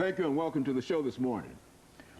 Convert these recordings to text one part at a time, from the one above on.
Thank you and welcome to the show this morning.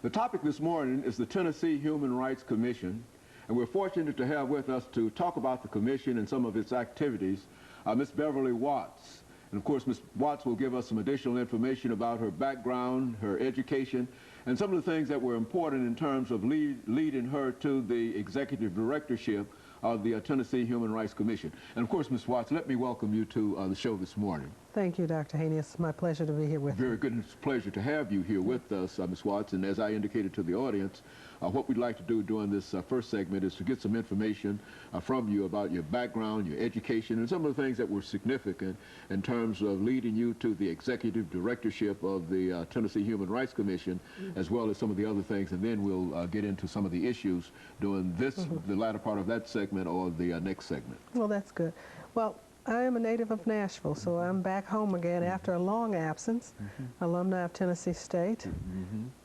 The topic this morning is the Tennessee Human Rights Commission, and we're fortunate to have with us to talk about the commission and some of its activities, Ms. Beverly Watts. And of course, Ms. Watts will give us some additional information about her background, her education, and some of the things that were important in terms of leading her to the executive directorship of the Tennessee Human Rights Commission. And of course, Ms. Watts, let me welcome you to the show this morning. Thank you, Dr. Haney. It's my pleasure to be here with you. Very good. It's a pleasure to have you here with us, Ms. Watts. And as I indicated to the audience, what we'd like to do during this first segment is to get some information from you about your background, your education, and some of the things that were significant in terms of leading you to the executive directorship of the Tennessee Human Rights Commission, as well as some of the other things. And then we'll get into some of the issues during this, the latter part of that segment or the next segment. Well, that's good. Well, I am a native of Nashville, so I'm back home again after a long absence, alumni of Tennessee State,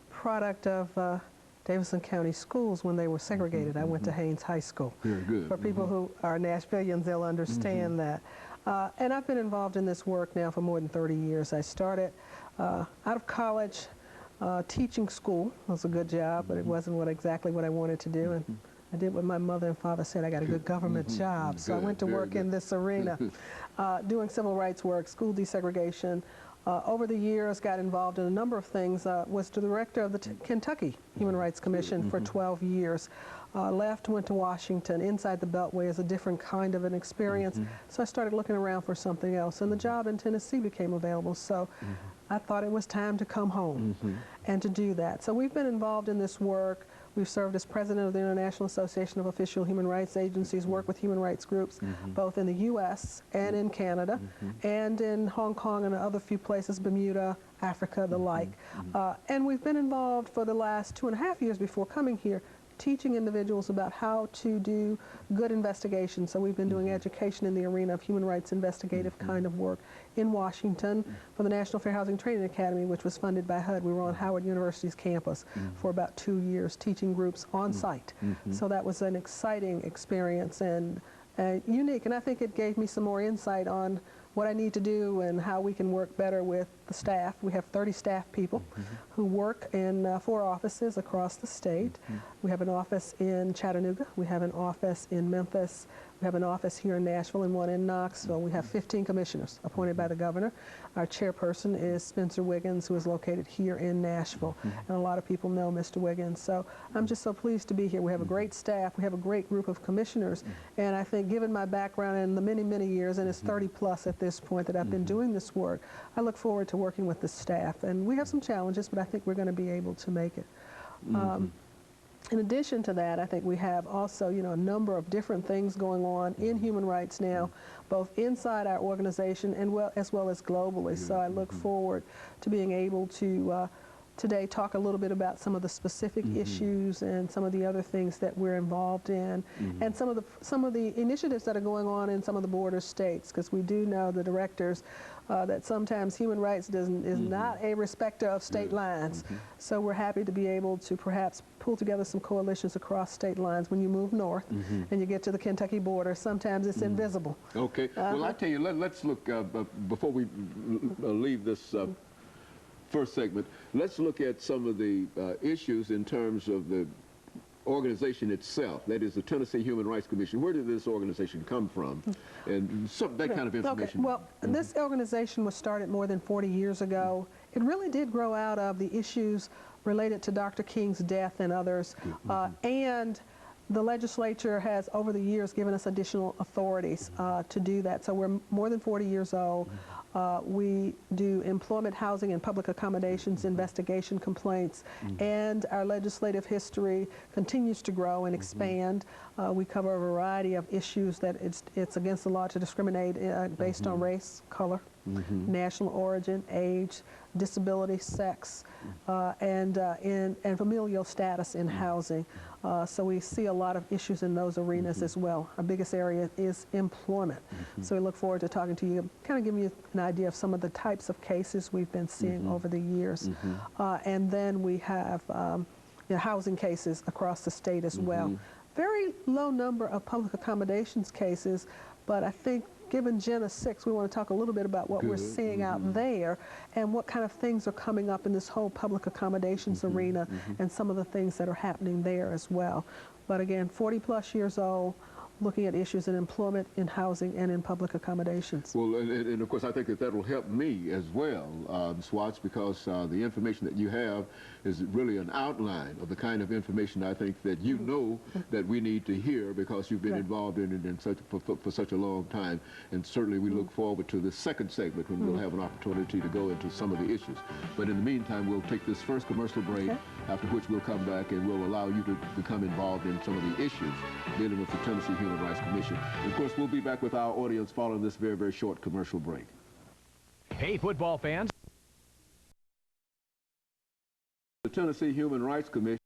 product of Davidson County schools when they were segregated. I went to Haynes High School. Very good. For people who are Nashvillians, they'll understand that. And I've been involved in this work now for more than 30 years. I started out of college teaching school. It was a good job, but it wasn't exactly what I wanted to do. And I did what my mother and father said. I got a good government job. So I went to work in this arena, doing civil rights work, school desegregation. Over the years, got involved in a number of things. Was the director of the Kentucky Human Rights Commission for 12 years. Left, went to Washington. Inside the Beltway is a different kind of an experience. So I started looking around for something else. And the job in Tennessee became available. So I thought it was time to come home and to do that. So we've been involved in this work. We've served as president of the International Association of Official Human Rights Agencies, worked with human rights groups, both in the U.S. and in Canada, and in Hong Kong and other few places, Bermuda, Africa, the like. And we've been involved for the last 2.5 years before coming here, teaching individuals about how to do good investigation. So we've been doing education in the arena of human rights investigative kind of work in Washington for the National Fair Housing Training Academy, which was funded by HUD. We were on Howard University's campus for about 2 years, teaching groups on site. So that was an exciting experience and unique, and I think it gave me some more insight on what I need to do and how we can work better with the staff. We have 30 staff people who work in 4 offices across the state. We have an office in Chattanooga. We have an office in Memphis. We have an office here in Nashville and one in Knoxville. We have 15 commissioners appointed by the governor. Our chairperson is Spencer Wiggins, who is located here in Nashville. And a lot of people know Mr. Wiggins. So I'm just so pleased to be here. We have a great staff. We have a great group of commissioners. And I think given my background in the many, many years, and it's 30 plus at this point that I've been doing this work, I look forward to working with the staff. And we have some challenges, but I think we're going to be able to make it. In addition to that, I think we have also, a number of different things going on in human rights now, both inside our organization and as well as globally. So I look forward to being able to today talk a little bit about some of the specific issues and some of the other things that we're involved in, and some of the initiatives that are going on in some of the border states, because we do know, the directors, that sometimes human rights is not a respecter of state lines. So we're happy to be able to perhaps pull together some coalitions across state lines. When you move north and you get to the Kentucky border, sometimes it's invisible. Okay. Well, I tell you, let's look, before we leave this first segment, let's look at some of the issues in terms of the organization itself, that is the Tennessee Human Rights Commission. Where did this organization come from? And that kind of information. Okay. Well, this organization was started more than 40 years ago. It really did grow out of the issues related to Dr. King's death and others, and the legislature has, over the years, given us additional authorities to do that. So we're more than 40 years old. We do employment, housing, and public accommodations, investigation complaints, and our legislative history continues to grow and expand. We cover a variety of issues that it's against the law to discriminate based on race, color, national origin, age, disability, sex, and familial status in housing. So we see a lot of issues in those arenas as well. Our biggest area is employment. So we look forward to talking to you, kind of giving you an idea of some of the types of cases we've been seeing over the years. And then we have housing cases across the state as well. Very low number of public accommodations cases, But I think given Jenna 6, we want to talk a little bit about what we're seeing out there and what kind of things are coming up in this whole public accommodations arena and some of the things that are happening there as well. But again, 40+ years old, looking at issues in employment, in housing, and in public accommodations. Well, and of course, I think that will help me as well, Ms. Watts, because the information that you have is really an outline of the kind of information I think that you know that we need to hear, because you've been involved in it for such a long time. And certainly we look forward to the second segment when we'll have an opportunity to go into some of the issues. But in the meantime, we'll take this first commercial break, after which we'll come back and we'll allow you to become involved in some of the issues dealing with the Tennessee Human Rights Commission. And of course, we'll be back with our audience following this very, very short commercial break. Hey, football fans. The Tennessee Human Rights Commission